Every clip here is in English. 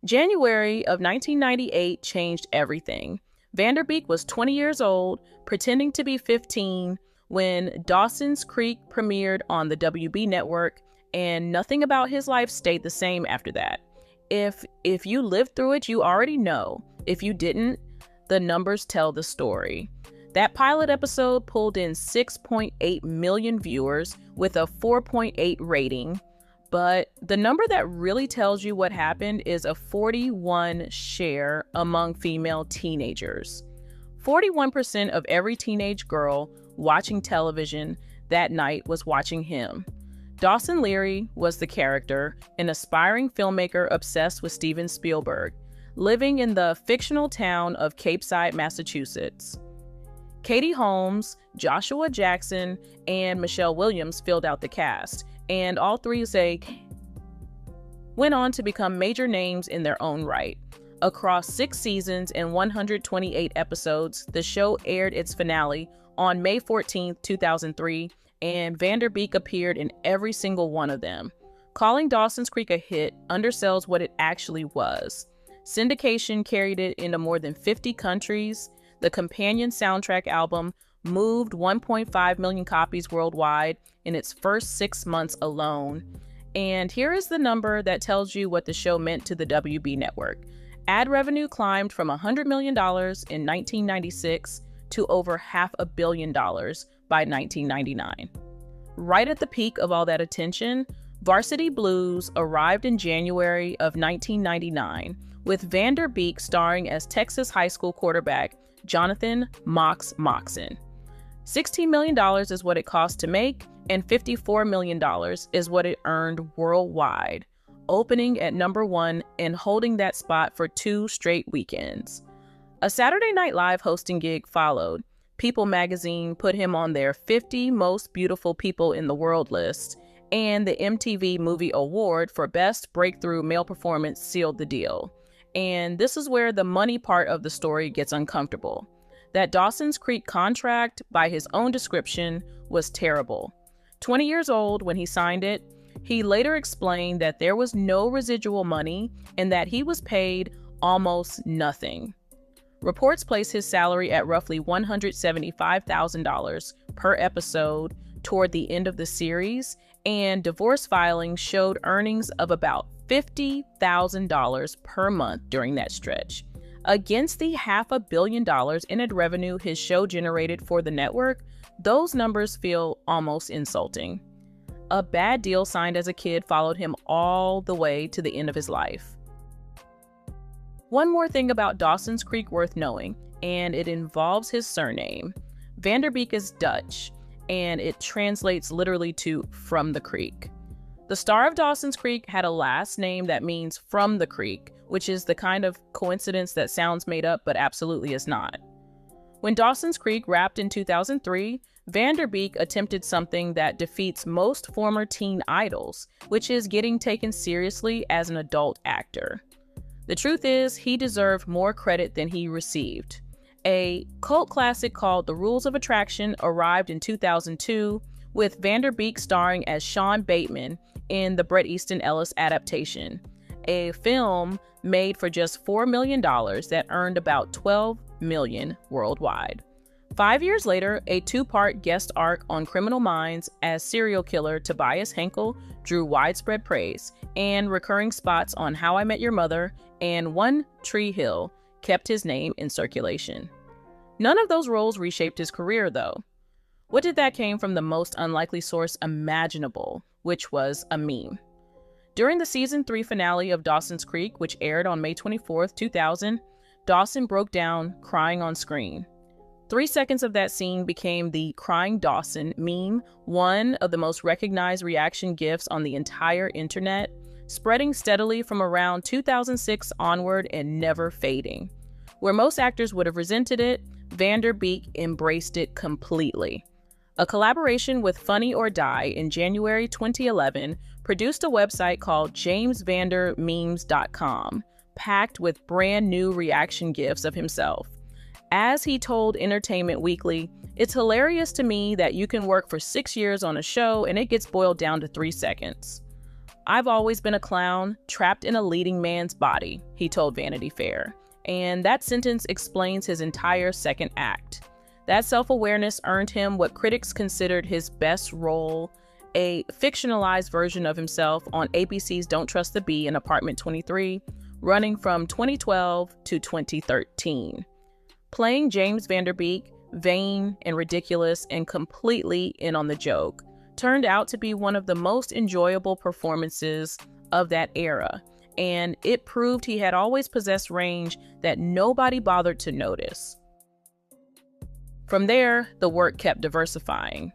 January of 1998 changed everything. Van Der Beek was 20 years old, pretending to be 15, when Dawson's Creek premiered on the WB network, and nothing about his life stayed the same after that. If you lived through it, you already know. If you didn't, the numbers tell the story. That pilot episode pulled in 6.8 million viewers with a 4.8 rating. But the number that really tells you what happened is a 41 share among female teenagers. 41% of every teenage girl watching television that night was watching him. Dawson Leery was the character, an aspiring filmmaker obsessed with Steven Spielberg, living in the fictional town of Cape Side, Massachusetts. Katie Holmes, Joshua Jackson, and Michelle Williams filled out the cast, and all three went on to become major names in their own right. Across 6 seasons and 128 episodes, the show aired its finale on May 14, 2003, and Van Der Beek appeared in every single one of them. Calling Dawson's Creek a hit undersells what it actually was. Syndication carried it into more than 50 countries. The companion soundtrack album moved 1.5 million copies worldwide in its first 6 months alone. And here is the number that tells you what the show meant to the WB network. Ad revenue climbed from $100 million in 1996 to over $500 million by 1999. Right at the peak of all that attention, Varsity Blues arrived in January of 1999, with Van Der Beek starring as Texas high school quarterback Jonathan Mox Moxon. $16 million is what it cost to make, and $54 million is what it earned worldwide, opening at #1 and holding that spot for 2 straight weekends. A Saturday Night Live hosting gig followed. People magazine put him on their 50 most beautiful people in the world list, and the MTV Movie Award for Best Breakthrough Male Performance sealed the deal. And this is where the money part of the story gets uncomfortable. That Dawson's Creek contract, by his own description, was terrible. 20 years old when he signed it, he later explained that there was no residual money and that he was paid almost nothing. Reports place his salary at roughly $175,000 per episode toward the end of the series, and divorce filings showed earnings of about $50,000 per month during that stretch. Against the $500 million in ad revenue his show generated for the network, those numbers feel almost insulting. A bad deal signed as a kid followed him all the way to the end of his life. One more thing about Dawson's Creek worth knowing, and it involves his surname. Van Der Beek is Dutch, and it translates literally to "from the creek." The star of Dawson's Creek had a last name that means "from the creek," which is the kind of coincidence that sounds made up but absolutely is not. When Dawson's Creek wrapped in 2003, Van Der Beek attempted something that defeats most former teen idols, which is getting taken seriously as an adult actor. The truth is, he deserved more credit than he received. A cult classic called The Rules of Attraction arrived in 2002, with Van Der Beek starring as Sean Bateman in the Bret Easton Ellis adaptation, a film made for just $4 million that earned about $12 million worldwide. 5 years later, a 2-part guest arc on Criminal Minds as serial killer Tobias Henkel drew widespread praise, and recurring spots on How I Met Your Mother and One Tree Hill kept his name in circulation. None of those roles reshaped his career, though. What did that came from the most unlikely source imaginable, which was a meme. During the season 3 finale of Dawson's Creek, which aired on May 24, 2000, Dawson broke down crying on screen. 3 seconds of that scene became the Crying Dawson meme, one of the most recognized reaction GIFs on the entire internet, spreading steadily from around 2006 onward and never fading. Where most actors would have resented it, Van Der Beek embraced it completely. A collaboration with Funny or Die in January 2011 produced a website called JamesVanderMemes.com, packed with brand new reaction GIFs of himself. As he told Entertainment Weekly, "It's hilarious to me that you can work for 6 years on a show and it gets boiled down to 3 seconds." "I've always been a clown, trapped in a leading man's body," he told Vanity Fair. And that sentence explains his entire second act. That self-awareness earned him what critics considered his best role, a fictionalized version of himself on ABC's Don't Trust the Bee in Apartment 23, running from 2012 to 2013. Playing James Van Der Beek, vain and ridiculous and completely in on the joke, turned out to be one of the most enjoyable performances of that era, and it proved he had always possessed range that nobody bothered to notice. From there, the work kept diversifying.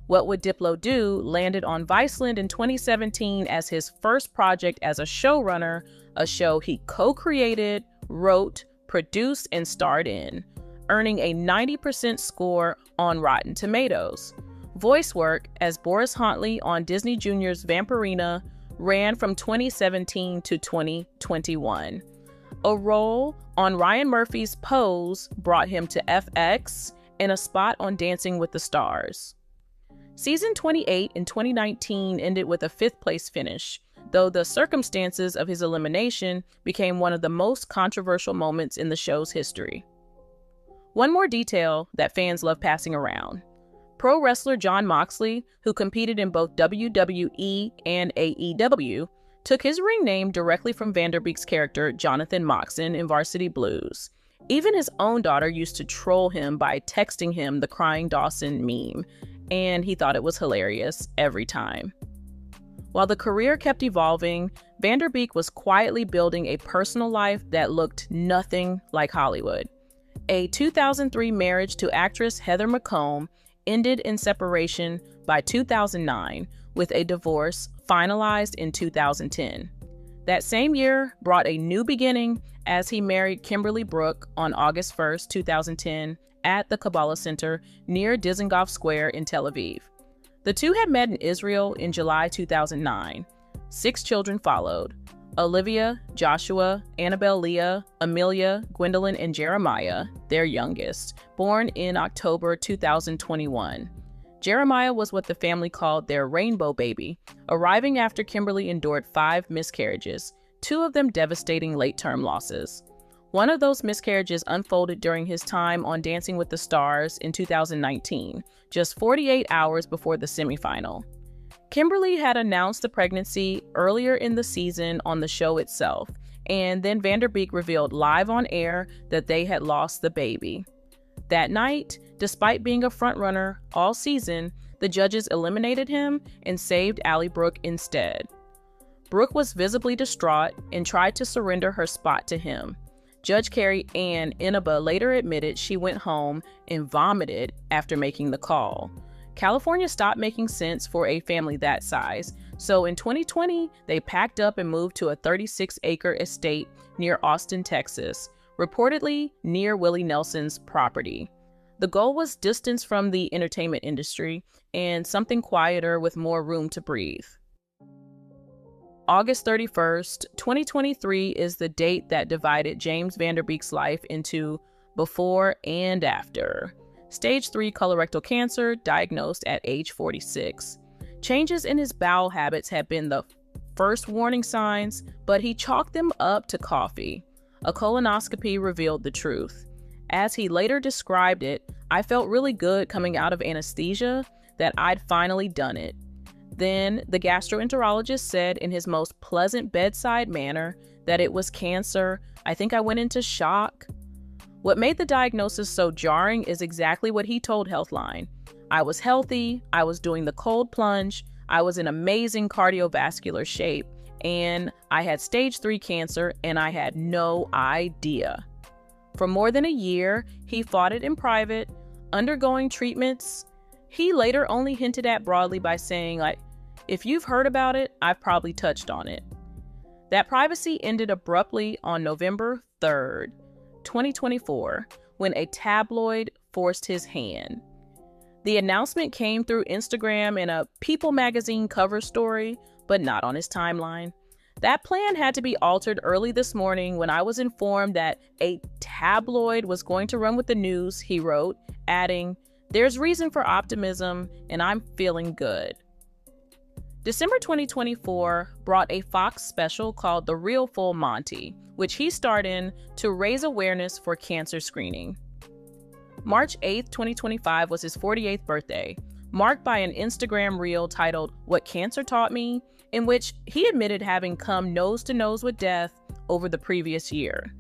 What Would Diplo Do landed on Viceland in 2017 as his first project as a showrunner, a show he co-created, wrote, produced, and starred in, earning a 90% score on Rotten Tomatoes. Voice work as Boris Huntley on Disney Junior's Vampirina ran from 2017 to 2021. A role on Ryan Murphy's Pose brought him to FX and a spot on Dancing with the Stars. Season 28 in 2019 ended with a 5th place finish, though the circumstances of his elimination became one of the most controversial moments in the show's history. One more detail that fans love passing around. Pro wrestler Jon Moxley, who competed in both WWE and AEW, took his ring name directly from Van Der Beek's character Jonathan Moxon in Varsity Blues. Even his own daughter used to troll him by texting him the crying Dawson meme, and he thought it was hilarious every time. While the career kept evolving, Van Der Beek was quietly building a personal life that looked nothing like Hollywood. A 2003 marriage to actress Heather McComb ended in separation by 2009, with a divorce finalized in 2010. That same year brought a new beginning as he married Kimberly Brooke on August 1st, 2010, at the Kabbalah Center near Dizengoff Square in Tel Aviv. The two had met in Israel in July 2009. 6 children followed: Olivia, Joshua, Annabelle Leah, Amelia, Gwendolyn, and Jeremiah, their youngest, born in October 2021. Jeremiah was what the family called their rainbow baby, arriving after Kimberly endured 5 miscarriages, 2 of them devastating late-term losses. One of those miscarriages unfolded during his time on Dancing with the Stars in 2019, just 48 hours before the semifinal. Kimberly had announced the pregnancy earlier in the season on the show itself, and then Van Der Beek revealed live on air that they had lost the baby. That night, despite being a frontrunner all season, the judges eliminated him and saved Ally Brooke instead. Brooke was visibly distraught and tried to surrender her spot to him. Judge Carrie Ann Inaba later admitted she went home and vomited after making the call. California stopped making sense for a family that size, so in 2020, they packed up and moved to a 36-acre estate near Austin, Texas, reportedly near Willie Nelson's property. The goal was distance from the entertainment industry and something quieter with more room to breathe. August 31st, 2023 is the date that divided James Van Der Beek's life into before and after. Stage 3 colorectal cancer, diagnosed at age 46. Changes in his bowel habits had been the first warning signs, but he chalked them up to coffee. A colonoscopy revealed the truth. As he later described it, "I felt really good coming out of anesthesia, that I'd finally done it." Then the gastroenterologist said in his most pleasant bedside manner that it was cancer. "I think I went into shock." What made the diagnosis so jarring is exactly what he told Healthline. "I was healthy, I was doing the cold plunge, I was in amazing cardiovascular shape, and I had stage 3 cancer and I had no idea." For more than a year, he fought it in private, undergoing treatments. He later only hinted at broadly by saying, "If you've heard about it, I've probably touched on it." That privacy ended abruptly on November 3rd, 2024, when a tabloid forced his hand. The announcement came through Instagram in a People magazine cover story, but not on his timeline. That plan had to be altered early this morning when I was informed that a tabloid was going to run with the news, he wrote, adding, "There's reason for optimism, and I'm feeling good." December 2024 brought a Fox special called The Real Full Monty, which he starred in to raise awareness for cancer screening. March 8, 2025 was his 48th birthday, marked by an Instagram reel titled What Cancer Taught Me, in which he admitted having come nose to nose with death over the previous year.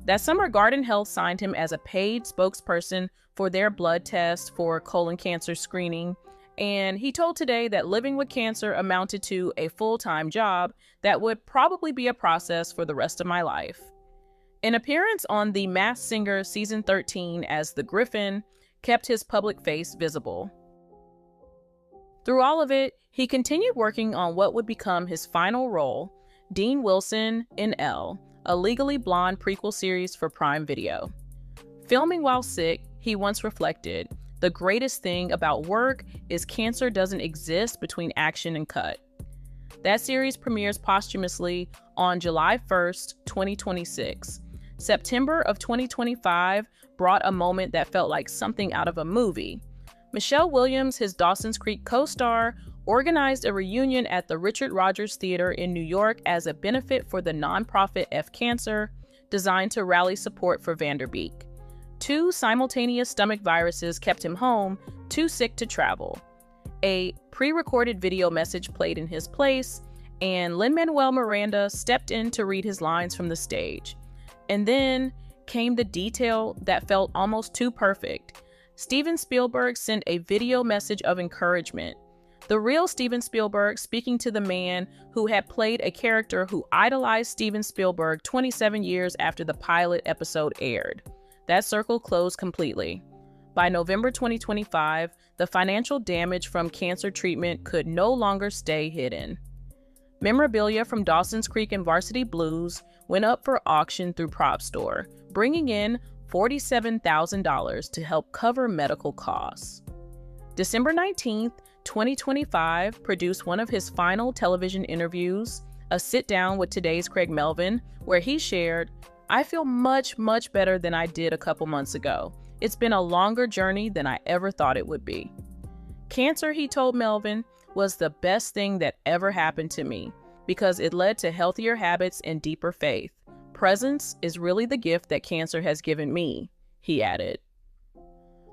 That summer, Guardant Health signed him as a paid spokesperson for their blood test for colon cancer screening, and he told Today that living with cancer amounted to a full-time job that would probably be a process for the rest of my life. An appearance on The Masked Singer Season 13 as the Griffin kept his public face visible. Through all of it, he continued working on what would become his final role, Dean Wilson in Elle, a Legally Blonde prequel series for Prime Video. Filming while sick, he once reflected, "The greatest thing about work is cancer doesn't exist between action and cut." That series premieres posthumously on July 1st, 2026. September of 2025 brought a moment that felt like something out of a movie. Michelle Williams, his Dawson's Creek co-star, organized a reunion at the Richard Rogers Theater in New York as a benefit for the nonprofit F Cancer, designed to rally support for Van Der Beek. 2 simultaneous stomach viruses kept him home, too sick to travel. A pre-recorded video message played in his place, and Lin-Manuel Miranda stepped in to read his lines from the stage. And then came the detail that felt almost too perfect. Steven Spielberg sent a video message of encouragement. The real Steven Spielberg speaking to the man who had played a character who idolized Steven Spielberg 27 years after the pilot episode aired. That circle closed completely. By November 2025, the financial damage from cancer treatment could no longer stay hidden. Memorabilia from Dawson's Creek and Varsity Blues went up for auction through Prop Store, bringing in $47,000 to help cover medical costs. December 19th, 2025 produced one of his final television interviews, a sit-down with Today's Craig Melvin, where he shared, "I feel much, much better than I did a couple months ago. It's been a longer journey than I ever thought it would be. Cancer," he told Melvin, "was the best thing that ever happened to me because it led to healthier habits and deeper faith. Presence is really the gift that cancer has given me," he added.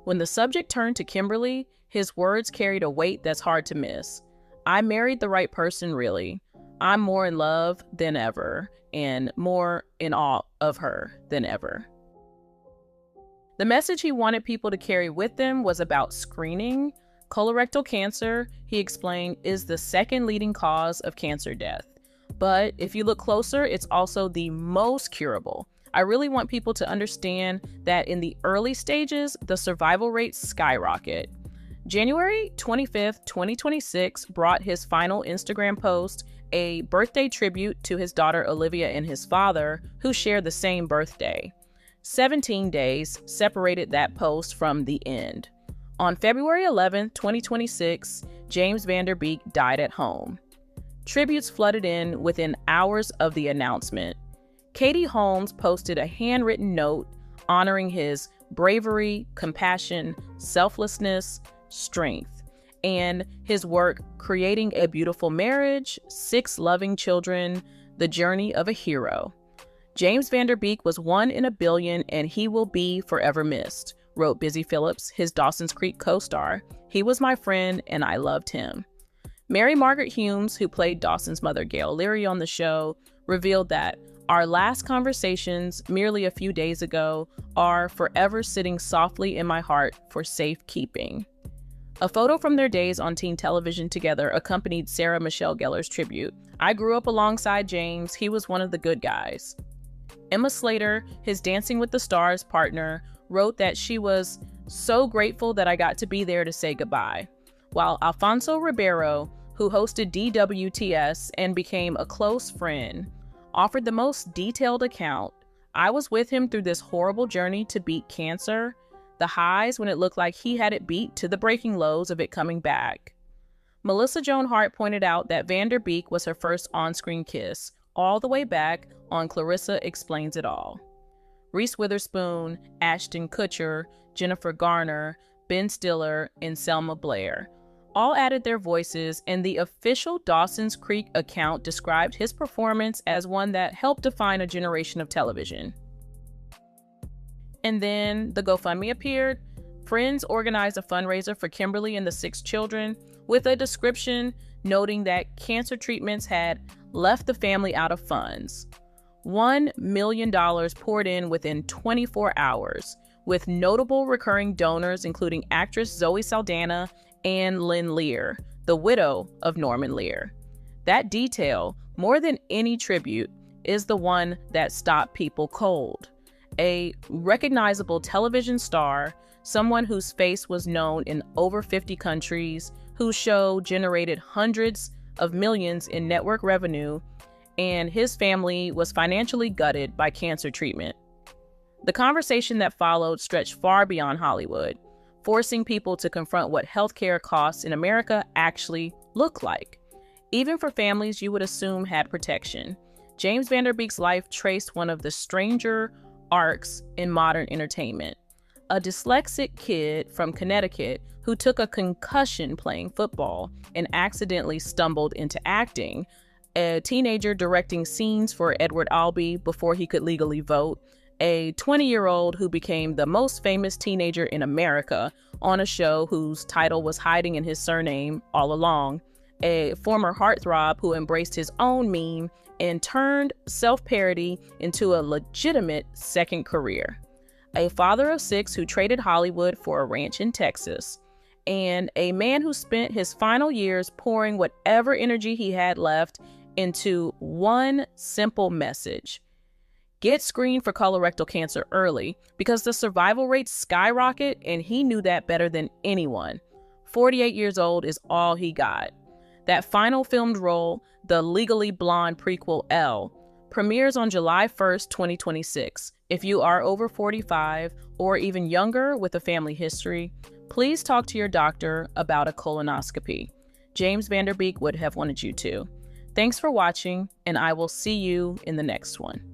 When the subject turned to Kimberly, his words carried a weight that's hard to miss. "I married the right person, really. I'm more in love than ever and more in awe of her than ever." The message he wanted people to carry with them was about screening. Colorectal cancer, he explained, is the second leading cause of cancer death. But if you look closer, it's also the most curable. I really want people to understand that in the early stages, the survival rates skyrocket. January 25th, 2026 brought his final Instagram post, a birthday tribute to his daughter Olivia and his father, who share the same birthday. 17 days separated that post from the end. On February 11th, 2026, James Van Der Beek died at home. Tributes flooded in within hours of the announcement. Katie Holmes posted a handwritten note honoring his bravery, compassion, selflessness, strength, and his work creating a beautiful marriage, 6 loving children, the journey of a hero. "James Van Der Beek was 1 in a billion and he will be forever missed," wrote Busy Phillips, his Dawson's Creek co-star. "He was my friend and I loved him." Mary Margaret Humes, who played Dawson's mother Gail Leery on the show, revealed that "Our last conversations merely a few days ago are forever sitting softly in my heart for safekeeping." A photo from their days on teen television together accompanied Sarah Michelle Gellar's tribute. "I grew up alongside James. He was one of the good guys." Emma Slater, his Dancing with the Stars partner, wrote that she was so grateful that I got to be there to say goodbye. While Alfonso Ribeiro, who hosted DWTS and became a close friend, offered the most detailed account, "I was with him through this horrible journey to beat cancer, the highs when it looked like he had it beat to the breaking lows of it coming back." Melissa Joan Hart pointed out that Van Der Beek was her first on-screen kiss, all the way back on Clarissa Explains It All. Reese Witherspoon, Ashton Kutcher, Jennifer Garner, Ben Stiller, and Selma Blair all added their voices, and the official Dawson's Creek account described his performance as one that helped define a generation of television. And then the GoFundMe appeared. Friends organized a fundraiser for Kimberly and the 6 children with a description noting that cancer treatments had left the family out of funds. $1 million poured in within 24 hours, with notable recurring donors including actress Zoe Saldana and Lynn Lear, the widow of Norman Lear. That detail, more than any tribute, is the one that stopped people cold. A recognizable television star, someone whose face was known in over 50 countries, whose show generated hundreds of millions in network revenue, and his family was financially gutted by cancer treatment. The conversation that followed stretched far beyond Hollywood, forcing people to confront what healthcare costs in America actually look like, even for families you would assume had protection. James Van Der Beek's life traced one of the stranger arcs in modern entertainment. A dyslexic kid from Connecticut who took a concussion playing football and accidentally stumbled into acting, a teenager directing scenes for Edward Albee before he could legally vote, a 20-year-old who became the most famous teenager in America on a show whose title was hiding in his surname all along, a former heartthrob who embraced his own meme and turned self-parody into a legitimate second career, a father of 6 who traded Hollywood for a ranch in Texas, and a man who spent his final years pouring whatever energy he had left into one simple message: get screened for colorectal cancer early, because the survival rates skyrocket, and he knew that better than anyone. 48 years old is all he got. That final filmed role, the Legally Blonde prequel Elle, premieres on July 1st, 2026. If you are over 45 or even younger with a family history, please talk to your doctor about a colonoscopy. James Van Der Beek would have wanted you to. Thanks for watching, and I will see you in the next one.